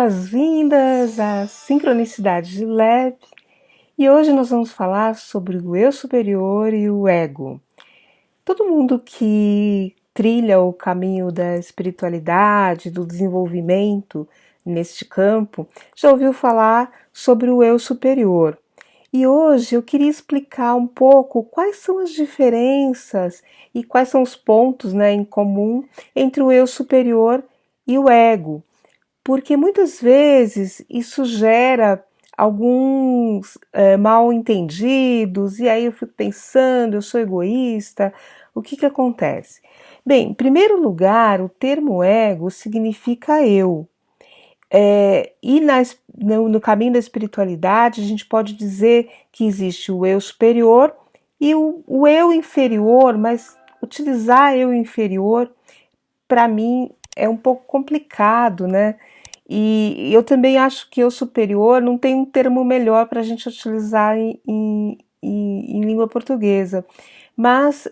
boas-vindas à Sincronicidade de Lab e hoje nós vamos falar sobre o eu superior e o ego. Todo mundo que trilha o caminho da espiritualidade, do desenvolvimento neste campo, já ouviu falar sobre o eu superior. E hoje eu queria explicar um pouco quais são as diferenças e quais são os pontos, em comum entre o eu superior e o ego. Porque muitas vezes isso gera alguns mal entendidos, e aí eu fico pensando, eu sou egoísta, o que acontece? Bem, em primeiro lugar, o termo ego significa eu. No caminho da espiritualidade, a gente pode dizer que existe o eu superior e o eu inferior, mas utilizar eu inferior, para mim, é um pouco complicado, né? E eu também acho que eu superior não tem um termo melhor para a gente utilizar em língua portuguesa. Mas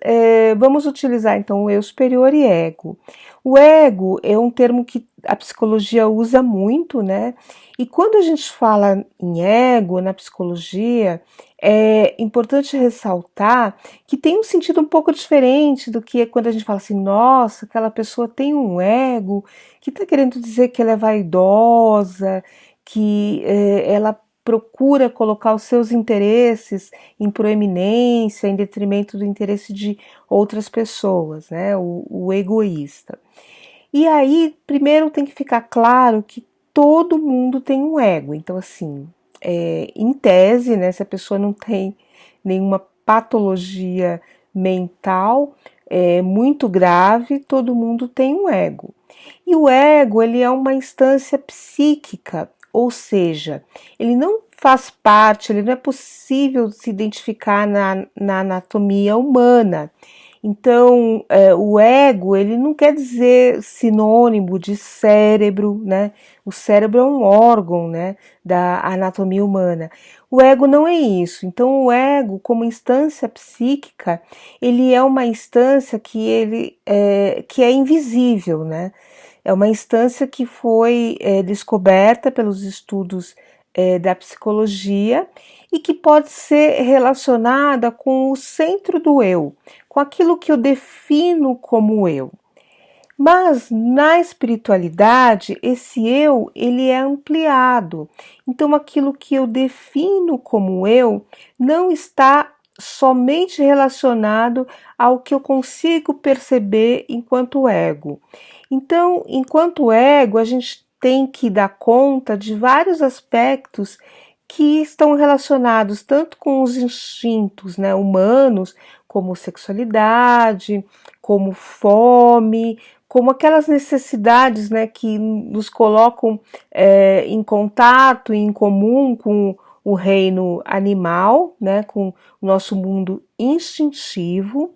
vamos utilizar então o eu superior e ego. O ego é um termo que a psicologia usa muito, né? E quando a gente fala em ego na psicologia, é importante ressaltar que tem um sentido um pouco diferente do que é quando a gente fala assim, nossa, aquela pessoa tem um ego, que está querendo dizer que ela é vaidosa, que ela procura colocar os seus interesses em proeminência, em detrimento do interesse de outras pessoas, né? O egoísta. E aí, primeiro tem que ficar claro que todo mundo tem um ego. Então, assim, em tese, né, se a pessoa não tem nenhuma patologia mental muito grave, todo mundo tem um ego. E o ego, ele é uma instância psíquica, ou seja, ele não faz parte, ele não é possível se identificar na anatomia humana. Então, o ego, ele não quer dizer sinônimo de cérebro, né? O cérebro é um órgão, né, da anatomia humana. O ego não é isso. Então, o ego, como instância psíquica, ele é uma instância que é invisível, né? É uma instância que foi descoberta pelos estudos da psicologia e que pode ser relacionada com o centro do eu, com aquilo que eu defino como eu. Mas na espiritualidade, esse eu, ele é ampliado. Então aquilo que eu defino como eu não está somente relacionado ao que eu consigo perceber enquanto ego. Então, enquanto ego, a gente tem que dar conta de vários aspectos que estão relacionados tanto com os instintos, né, humanos, como sexualidade, como fome, como aquelas necessidades, né, que nos colocam em contato, em comum com o reino animal, né, com o nosso mundo instintivo.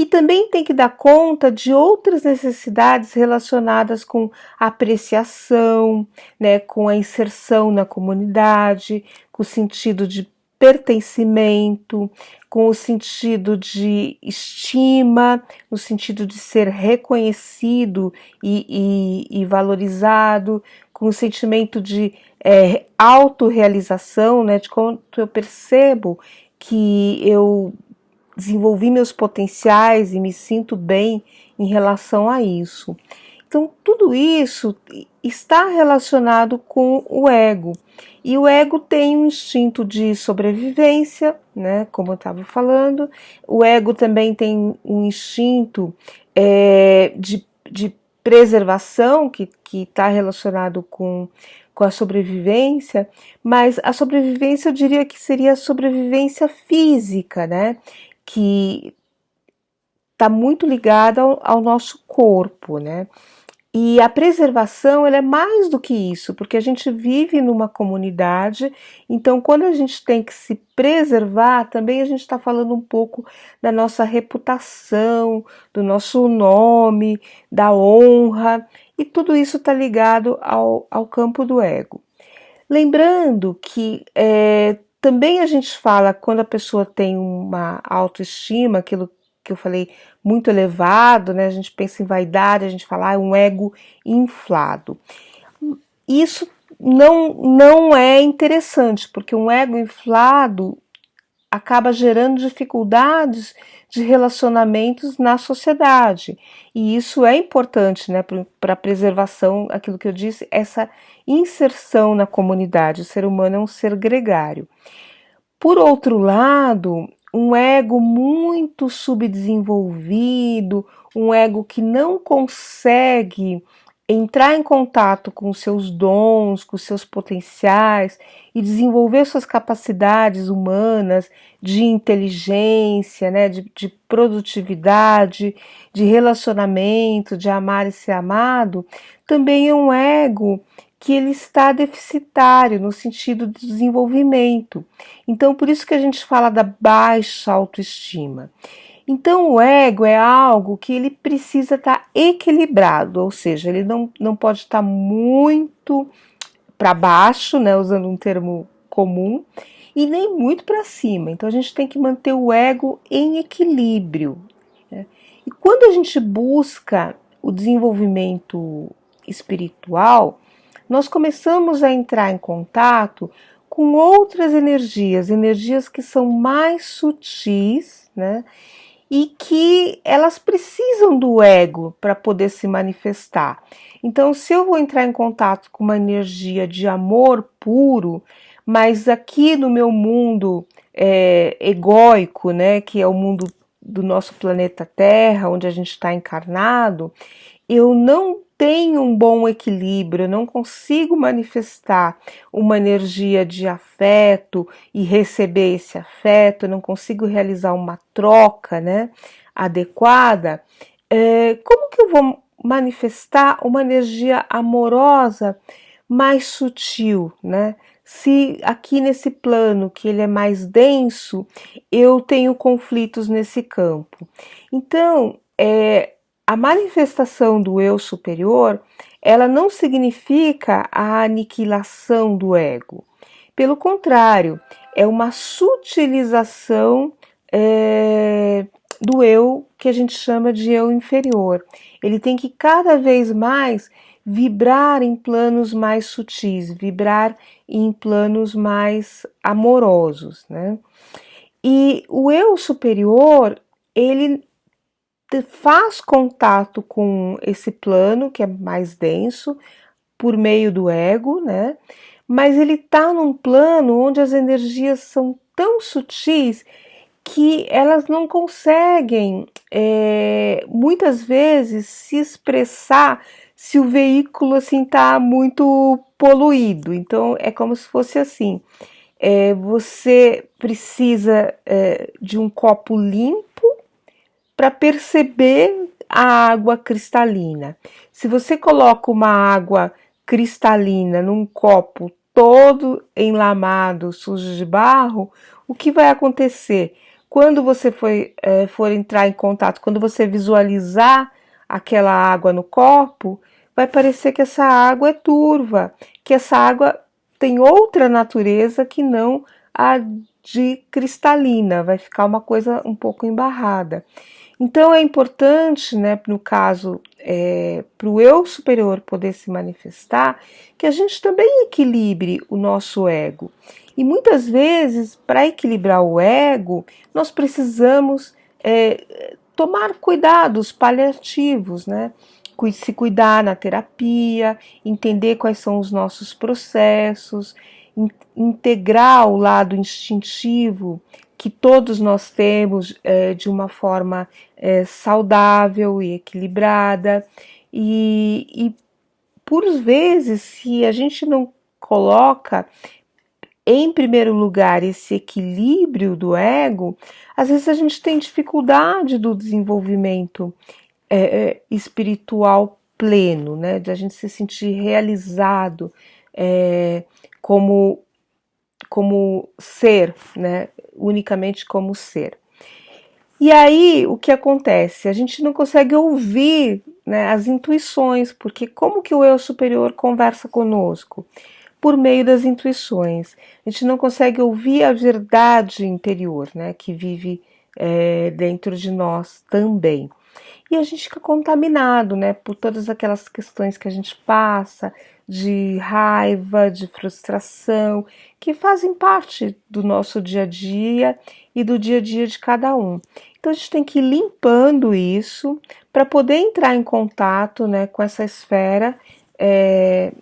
E também tem que dar conta de outras necessidades relacionadas com a apreciação, né, com a inserção na comunidade, com o sentido de pertencimento, com o sentido de estima, no sentido de ser reconhecido e valorizado, com o sentimento de autorrealização, né, de quanto eu percebo que eu desenvolvi meus potenciais e me sinto bem em relação a isso. Então, tudo isso está relacionado com o ego. E o ego tem um instinto de sobrevivência, né? Como eu estava falando. O ego também tem um instinto de preservação, que está relacionado com a sobrevivência, mas a sobrevivência eu diria que seria a sobrevivência física, né? Que está muito ligada ao nosso corpo, né? E a preservação, ela é mais do que isso, porque a gente vive numa comunidade, então quando a gente tem que se preservar, também a gente está falando um pouco da nossa reputação, do nosso nome, da honra, e tudo isso está ligado ao campo do ego. Lembrando que também a gente fala quando a pessoa tem uma autoestima, aquilo que eu falei, muito elevado, né? A gente pensa em vaidade, a gente fala um ego inflado. Isso não é interessante, porque um ego inflado acaba gerando dificuldades de relacionamentos na sociedade. E isso é importante, né, para a preservação, aquilo que eu disse, essa inserção na comunidade. O ser humano é um ser gregário. Por outro lado, um ego muito subdesenvolvido, um ego que não consegue entrar em contato com os seus dons, com os seus potenciais e desenvolver suas capacidades humanas de inteligência, né, de produtividade, de relacionamento, de amar e ser amado, também é um ego que ele está deficitário no sentido de desenvolvimento. Então, por isso que a gente fala da baixa autoestima. Então, o ego é algo que ele precisa estar equilibrado, ou seja, ele não pode estar muito para baixo, né, usando um termo comum, e nem muito para cima. Então, a gente tem que manter o ego em equilíbrio, né? E quando a gente busca o desenvolvimento espiritual, nós começamos a entrar em contato com outras energias, energias que são mais sutis, né? E que elas precisam do ego para poder se manifestar. Então, se eu vou entrar em contato com uma energia de amor puro, mas aqui no meu mundo egóico, né, que é o mundo do nosso planeta Terra, onde a gente está encarnado, eu não tenho um bom equilíbrio, eu não consigo manifestar uma energia de afeto e receber esse afeto, eu não consigo realizar uma troca, né, adequada. Como que eu vou manifestar uma energia amorosa mais sutil, né? Se aqui nesse plano, que ele é mais denso, eu tenho conflitos nesse campo. Então, a manifestação do eu superior, ela não significa a aniquilação do ego. Pelo contrário, é uma sutilização do eu que a gente chama de eu inferior. Ele tem que cada vez mais vibrar em planos mais sutis, vibrar em planos mais amorosos, né? E o eu superior, ele faz contato com esse plano que é mais denso por meio do ego, né? Mas ele está num plano onde as energias são tão sutis que elas não conseguem, muitas vezes, se expressar se o veículo assim está muito poluído. Então é como se fosse assim: você precisa de um copo limpo para perceber a água cristalina. Se você coloca uma água cristalina num copo todo enlamado, sujo de barro, o que vai acontecer? Quando você for entrar em contato, quando você visualizar aquela água no copo, vai parecer que essa água é turva, que essa água tem outra natureza que não a de cristalina, vai ficar uma coisa um pouco embarrada. Então é importante, né, no caso, para o eu superior poder se manifestar, que a gente também equilibre o nosso ego. E muitas vezes, para equilibrar o ego, nós precisamos tomar cuidados paliativos, né? Se cuidar na terapia, entender quais são os nossos processos, integrar o lado instintivo que todos nós temos de uma forma saudável e equilibrada. E por vezes, se a gente não coloca em primeiro lugar esse equilíbrio do ego, às vezes a gente tem dificuldade do desenvolvimento espiritual pleno, né? De a gente se sentir realizado como ser, né? Unicamente como ser. E aí, o que acontece? A gente não consegue ouvir, né, as intuições, porque como que o eu superior conversa conosco? Por meio das intuições. A gente não consegue ouvir a verdade interior, né, que vive dentro de nós também. e a gente fica contaminado, né, por todas aquelas questões que a gente passa, de raiva, de frustração, que fazem parte do nosso dia a dia e do dia a dia de cada um. Então a gente tem que ir limpando isso para poder entrar em contato, né, com essa esfera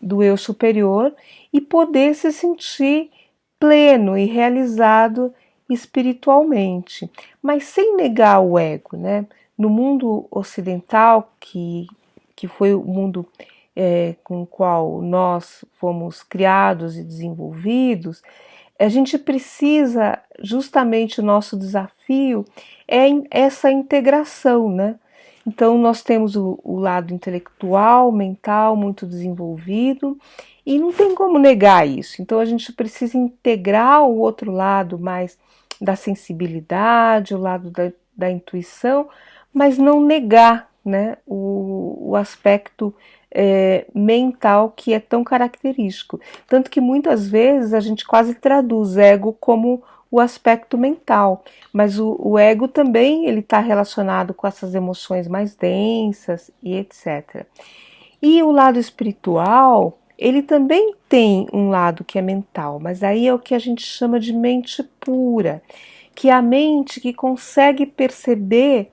do eu superior e poder se sentir pleno e realizado espiritualmente, mas sem negar o ego, né? No mundo ocidental, que foi o mundo com o qual nós fomos criados e desenvolvidos, a gente precisa, justamente o nosso desafio é essa integração, né? Então nós temos o lado intelectual, mental muito desenvolvido e não tem como negar isso. Então a gente precisa integrar o outro lado mais da sensibilidade, o lado da intuição, mas não negar, né, o aspecto mental que é tão característico. Tanto que muitas vezes a gente quase traduz ego como o aspecto mental, mas o ego também ele está relacionado com essas emoções mais densas e etc. E o lado espiritual, ele também tem um lado que é mental, mas aí é o que a gente chama de mente pura, que é a mente que consegue perceber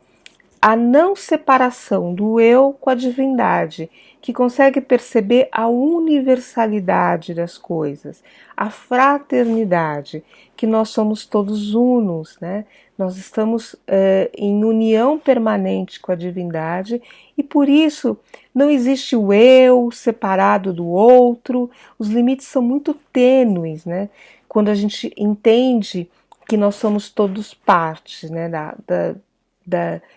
a não separação do eu com a divindade, que consegue perceber a universalidade das coisas, a fraternidade, que nós somos todos unos, né? Nós estamos em união permanente com a divindade e por isso não existe o eu separado do outro, os limites são muito tênues, né? Quando a gente entende que nós somos todos partes, né,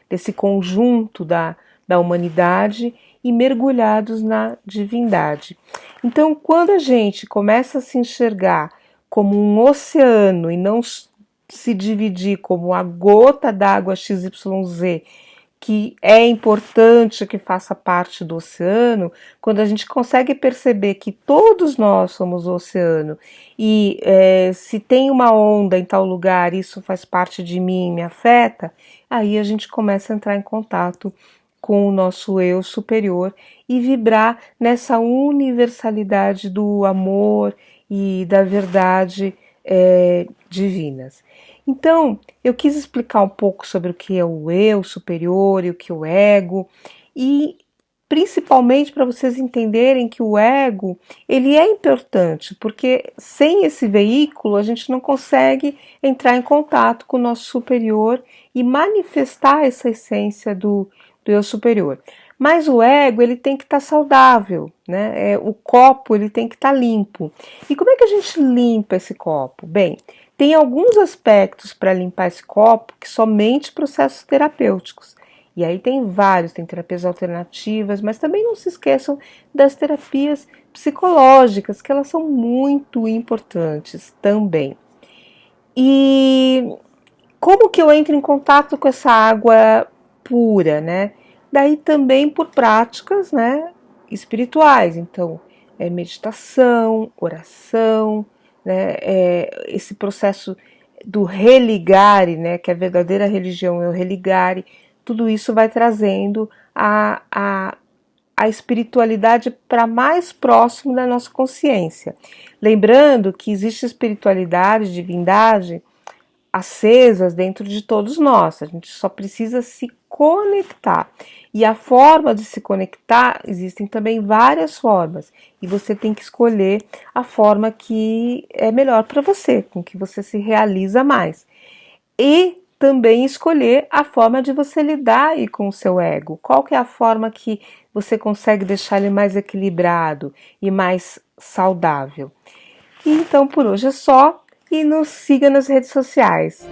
desse conjunto da humanidade e mergulhados na divindade. Então, quando a gente começa a se enxergar como um oceano e não se dividir como a gota d'água XYZ, que é importante que faça parte do oceano, quando a gente consegue perceber que todos nós somos o oceano e se tem uma onda em tal lugar, isso faz parte de mim, me afeta, aí a gente começa a entrar em contato com o nosso eu superior e vibrar nessa universalidade do amor e da verdade divinas. Então, eu quis explicar um pouco sobre o que é o eu superior e o que é o ego, e principalmente para vocês entenderem que o ego, ele é importante, porque sem esse veículo a gente não consegue entrar em contato com o nosso superior e manifestar essa essência do eu superior. Mas o ego, ele tem que estar saudável, né? O copo, ele tem que estar limpo. E como é que a gente limpa esse copo? Bem, tem alguns aspectos para limpar esse copo que somente processos terapêuticos. E aí tem vários, tem terapias alternativas, mas também não se esqueçam das terapias psicológicas, que elas são muito importantes também. E como que eu entro em contato com essa água pura, né? Daí também por práticas, né, espirituais. Então, meditação, oração, né, esse processo do religare, né, que a verdadeira religião é o religare, tudo isso vai trazendo a espiritualidade para mais próximo da nossa consciência. Lembrando que existe espiritualidade, divindade, acesas dentro de todos nós, a gente só precisa se conectar. E a forma de se conectar, existem também várias formas, e você tem que escolher a forma que é melhor para você, com que você se realiza mais. E também escolher a forma de você lidar aí com o seu ego. Qual que é a forma que você consegue deixar ele mais equilibrado e mais saudável? E então por hoje é só. E nos siga nas redes sociais.